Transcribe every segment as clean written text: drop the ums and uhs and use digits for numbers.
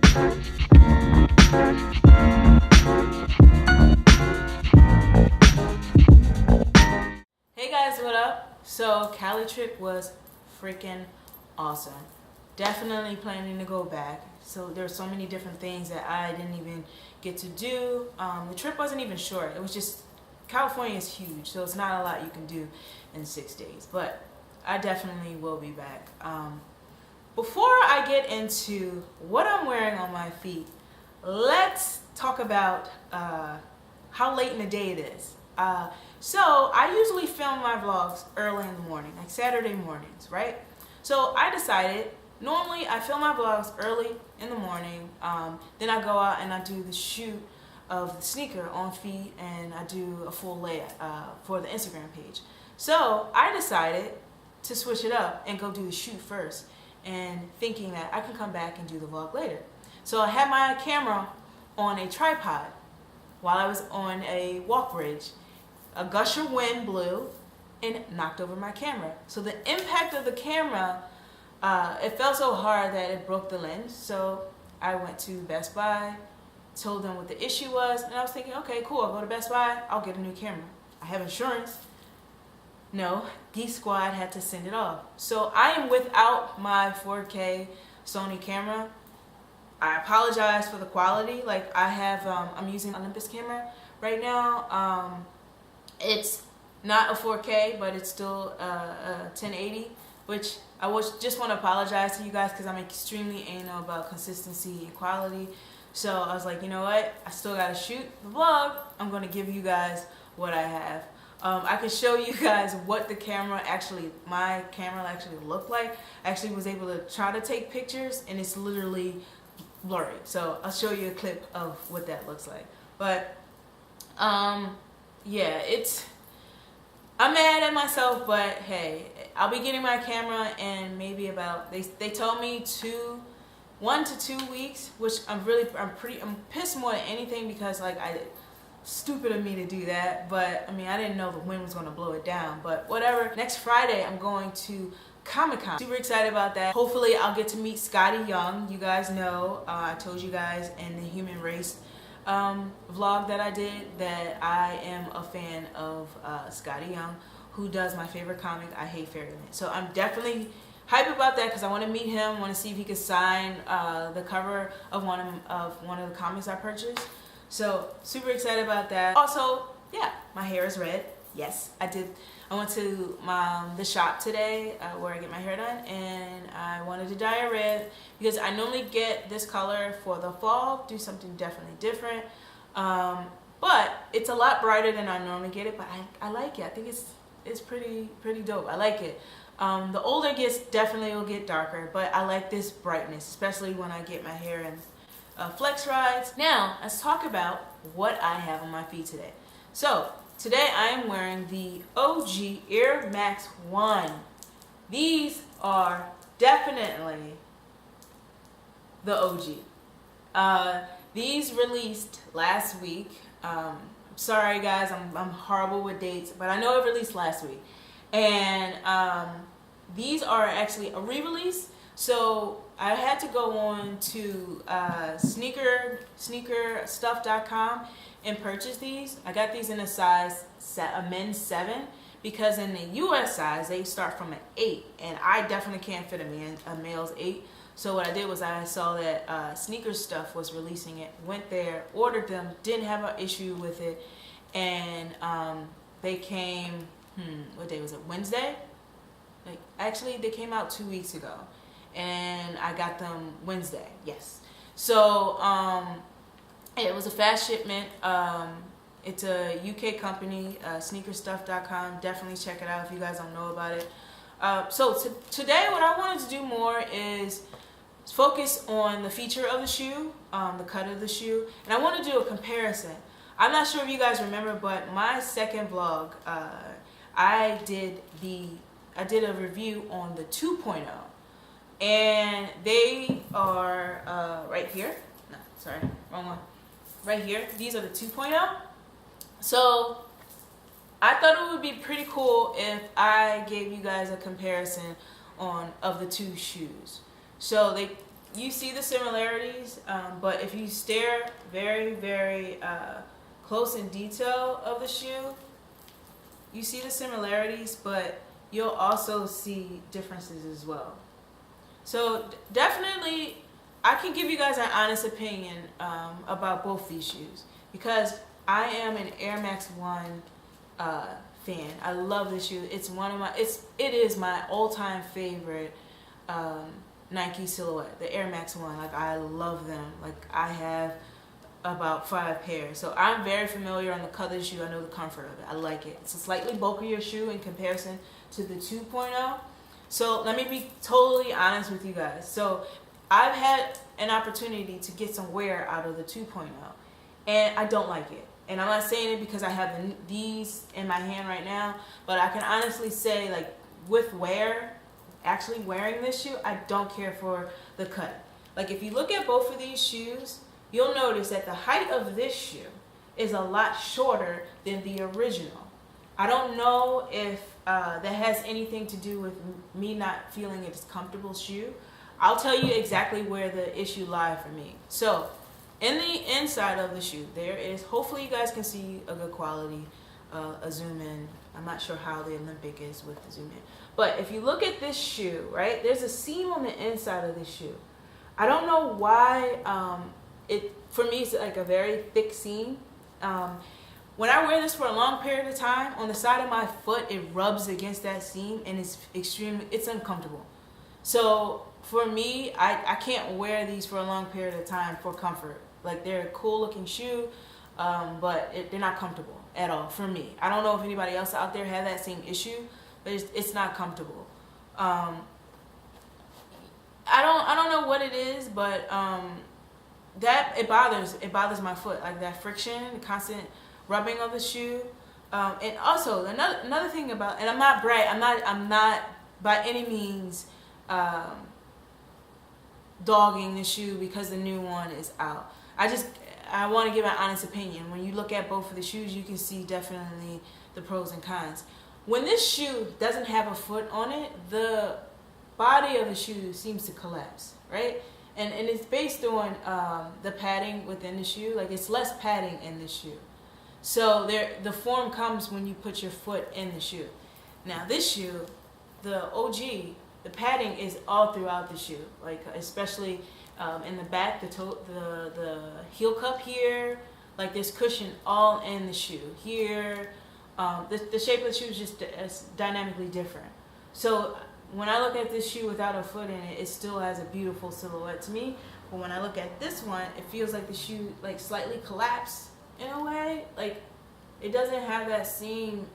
Hey guys, what up? So Cali trip was freaking awesome. Definitely planning to go back. So there's so many different things that I didn't even get to do. The trip wasn't even short. It was just, California is huge, so it's not a lot you can do in 6 days. But I definitely will be back. Before I get into what I'm wearing on my feet, let's talk about how late in the day it is. So I usually film my vlogs early in the morning, like Saturday mornings, right? So I decided, normally I film my vlogs early in the morning, then I go out and I do the shoot of the sneaker on feet, and I do a full layout for the Instagram page. So I decided to switch it up and go do the shoot first, and thinking that I can come back and do the vlog later. So I had my camera on a tripod while I was on a walk bridge. A gusher wind blew and knocked over my camera. So the impact of the camera, it felt so hard that it broke the lens. So I went to Best Buy, told them what the issue was, and I was thinking, okay, cool, I'll go to Best Buy, I'll get a new camera. I have insurance. No, Geek Squad had to send it off. So I am without my 4K Sony camera. I apologize for the quality. Like I have, I'm using Olympus camera right now. It's not a 4K, but it's still a 1080, which I just want to apologize to you guys because I'm extremely anal about consistency and quality. So I was like, you know what? I still got to shoot the vlog. I'm going to give you guys what I have. I can show you guys what my camera actually looked like. I actually was able to try to take pictures, and it's literally blurry. So I'll show you a clip of what that looks like. But yeah, I'm mad at myself, but hey, I'll be getting my camera in maybe about, they told me 1 to 2 weeks, which I'm pissed more than anything because like stupid of me to do that, but I mean I didn't know the wind was going to blow it down, but whatever. Next Friday I'm going to Comic-Con. Super excited about that. Hopefully I'll get to meet Skottie Young. You guys know, I told you guys in the Human Race vlog that I did that I am a fan of Skottie Young, who does my favorite comic, I Hate Fairyland. So I'm definitely hype about that because I want to meet him, want to see if he could sign the cover of one of the comics I purchased. So super excited about that. Also, yeah, my hair is red. Yes, I went to the shop today where I get my hair done, and I wanted to dye it red because I normally get this color for the fall, do something definitely different. But it's a lot brighter than I normally get it, but I like it. I think it's pretty dope. I like it. The older it gets, definitely will get darker, but I like this brightness, especially when I get my hair in flex rides. Now, let's talk about what I have on my feet today. So, today I am wearing the OG Air Max 1. These are definitely the OG. These released last week. Sorry guys, I'm horrible with dates, but I know it released last week. And these are actually a re-release. So I had to go on to sneakerstuff.com and purchase these. I got these in a men's 7 because in the US size they start from an 8, and I definitely can't fit a male's 8. So what I did was I saw that Sneaker Stuff was releasing it, went there, ordered them, didn't have an issue with it, and they came, what day was it, Wednesday? Like, actually they came out 2 weeks ago, and I got them Wednesday, yes. So it was a fast shipment. It's a UK company, sneakerstuff.com. Definitely check it out if you guys don't know about it. So today what I wanted to do more is focus on the feature of the shoe, the cut of the shoe, and I want to do a comparison. I'm not sure if you guys remember, but my second vlog, I did a review on the 2.0, and they are right here. No, sorry, wrong one. Right here. These are the 2.0. So I thought it would be pretty cool if I gave you guys a comparison of the two shoes. So you see the similarities, but if you stare very, very close in detail of the shoe, you see the similarities, but you'll also see differences as well. So definitely, I can give you guys an honest opinion about both these shoes, because I am an Air Max 1 fan. I love this shoe. It's one of my, it is my all-time favorite Nike silhouette, the Air Max 1. Like, I love them. Like, I have about 5 pairs. So I'm very familiar on the cut of the shoe. I know the comfort of it. I like it. It's a slightly bulkier shoe in comparison to the 2.0. So let me be totally honest with you guys. So I've had an opportunity to get some wear out of the 2.0, and I don't like it. And I'm not saying it because I have these in my hand right now, but I can honestly say, like, with wear, actually wearing this shoe, I don't care for the cut. Like, if you look at both of these shoes, you'll notice that the height of this shoe is a lot shorter than the original. I don't know if that has anything to do with me not feeling it's a comfortable shoe. I'll tell you exactly where the issue lies for me. So, in the inside of the shoe, there is, hopefully you guys can see a good quality, a zoom in. I'm not sure how the Olympic is with the zoom in. But if you look at this shoe, right, there's a seam on the inside of this shoe. I don't know why, for me, it's like a very thick seam. When I wear this for a long period of time, on the side of my foot, it rubs against that seam, and it's uncomfortable. So for me, I can't wear these for a long period of time for comfort. Like, they're a cool looking shoe, but they're not comfortable at all for me. I don't know if anybody else out there had that same issue, but it's not comfortable. I don't know what it is, but that it bothers my foot, like that friction, the constant rubbing of the shoe. And also another thing about, and I'm not by any means dogging the shoe because the new one is out. I want to give an honest opinion. When you look at both of the shoes, you can see definitely the pros and cons. When this shoe doesn't have a foot on it, the body of the shoe seems to collapse, right? And it's based on the padding within the shoe. Like, it's less padding in the shoe. So the form comes when you put your foot in the shoe. Now, this shoe, the OG, the padding is all throughout the shoe. Like, especially in the back, the heel cup here, like, there's cushion all in the shoe. Here, the shape of the shoe is just dynamically different. So when I look at this shoe without a foot in it, it still has a beautiful silhouette to me. But when I look at this one, it feels like the shoe, like, slightly collapsed in a way. Like, it doesn't have that same,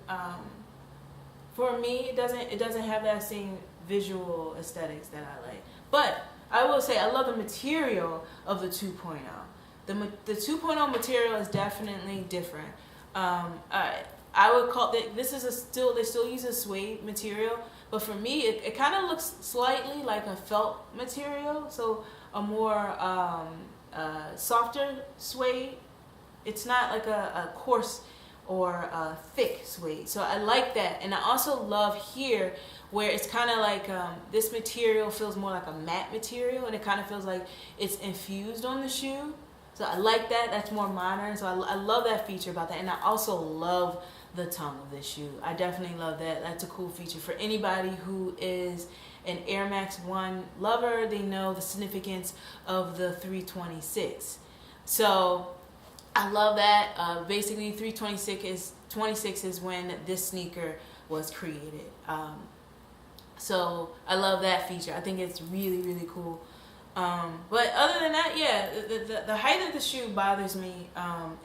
for me, it doesn't have that same visual aesthetics that I like. But I will say, I love the material of the 2.0. The 2.0 material is definitely different. I would call they still use a suede material, but for me, it kind of looks slightly like a felt material, so a more softer suede. It's not like a coarse or a thick suede. So I like that. And I also love here where it's kind of like this material feels more like a matte material, and it kind of feels like it's infused on the shoe. So I like that. That's more modern. So I love that feature about that. And I also love the tongue of this shoe. I definitely love that. That's a cool feature for anybody who is an Air Max 1 lover. They know the significance of the 326. So I love that. Basically, 326 is when this sneaker was created. So I love that feature. I think it's really, really cool. But other than that, yeah, the height of the shoe bothers me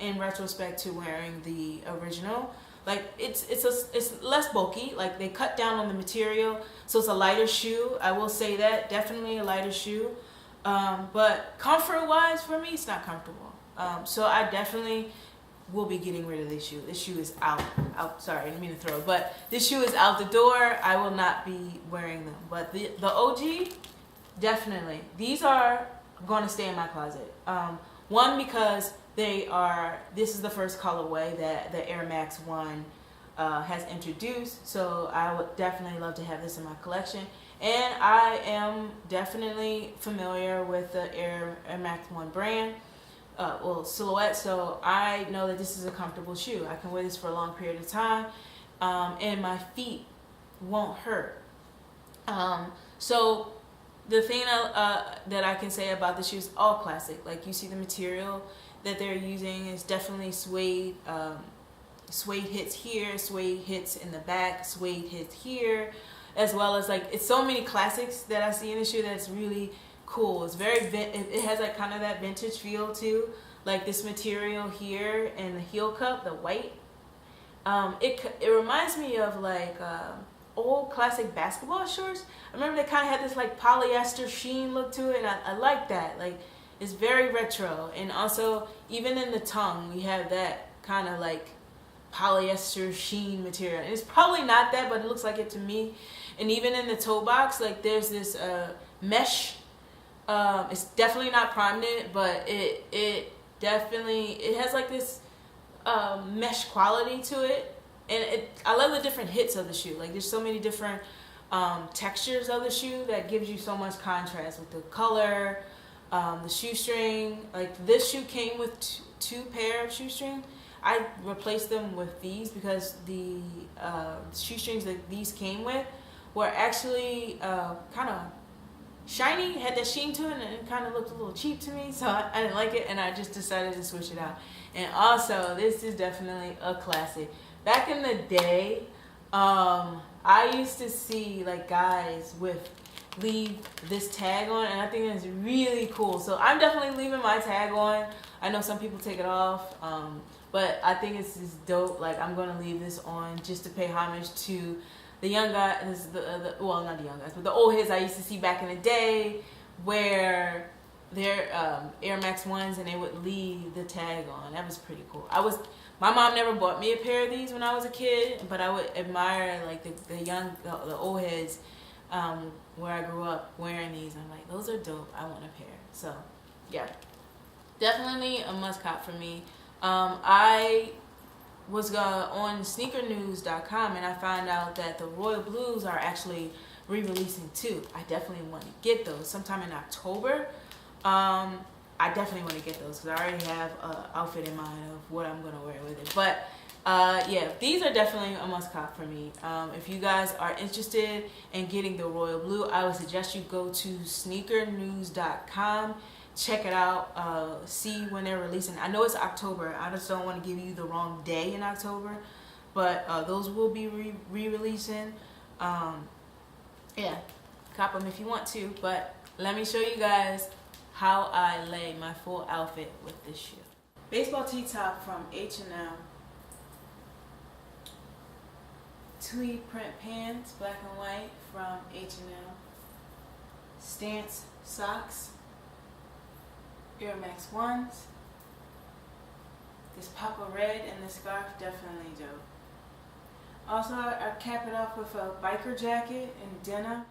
in retrospect to wearing the original. Like, it's less bulky. Like, they cut down on the material, so it's a lighter shoe. I will say that, definitely a lighter shoe. But comfort-wise, for me, it's not comfortable. So I definitely will be getting rid of this shoe. This shoe is out. Sorry, I didn't mean to throw it, but this shoe is out the door. I will not be wearing them. But the OG, definitely. These are going to stay in my closet. One, because this is the first colorway that the Air Max 1 has introduced. So I would definitely love to have this in my collection. And I am definitely familiar with the Air Max 1 brand, silhouette, so I know that this is a comfortable shoe. I can wear this for a long period of time, and my feet won't hurt. So the thing that I can say about the shoe is all classic. Like, you see the material that they're using is definitely suede. Suede hits here, suede hits in the back, suede hits here, as well as, like, it's so many classics that I see in the shoe that's really cool. It's very it has like kind of that vintage feel too, like this material here and the heel cup, the white. It reminds me of like old classic basketball shorts. I remember they kind of had this like polyester sheen look to it, and I like that. Like, it's very retro. And also, even in the tongue, we have that kind of like polyester sheen material. And it's probably not that, but it looks like it to me. And even in the toe box, like, there's this mesh. It's definitely not prominent, but it has like this mesh quality to it. And I love the different hits of the shoe. Like, there's so many different textures of the shoe that gives you so much contrast with the color, the shoestring. Like, this shoe came with two pair of shoestrings. I replaced them with these because the shoestrings that these came with were actually kind of shiny, had that sheen to it, and it kind of looked a little cheap to me, so I didn't like it, and I just decided to switch it out. And also, this is definitely a classic. Back in the day, I used to see like guys leave this tag on, and I think it's really cool. So I'm definitely leaving my tag on. I know some people take it off, but I think it's just dope. Like, I'm gonna leave this on just to pay homage to the young guys, well, not the young guys, but the old heads I used to see back in the day, where they're Air Max 1s and they would leave the tag on. That was pretty cool. My mom never bought me a pair of these when I was a kid, but I would admire like the old heads where I grew up wearing these. I'm like, those are dope. I want a pair. So yeah, definitely a must cop for me. I was on sneakernews.com and I found out that the Royal Blues are actually re-releasing too. I definitely want to get those sometime in October. I definitely want to get those because I already have an outfit in mind of what I'm going to wear with it. But yeah, these are definitely a must cop for me. If you guys are interested in getting the Royal Blue, I would suggest you go to sneakernews.com. Check it out, see when they're releasing. I know it's October. I just don't want to give you the wrong day in October, but those will be re-releasing. Yeah, cop them if you want to, but let me show you guys how I lay my full outfit with this shoe. Baseball tee top from H&M. Tweed print pants, black and white, from H&M. Stance socks. Air Max 1s. This pop of red and the scarf, definitely dope. Also, I cap it off with a biker jacket in denim.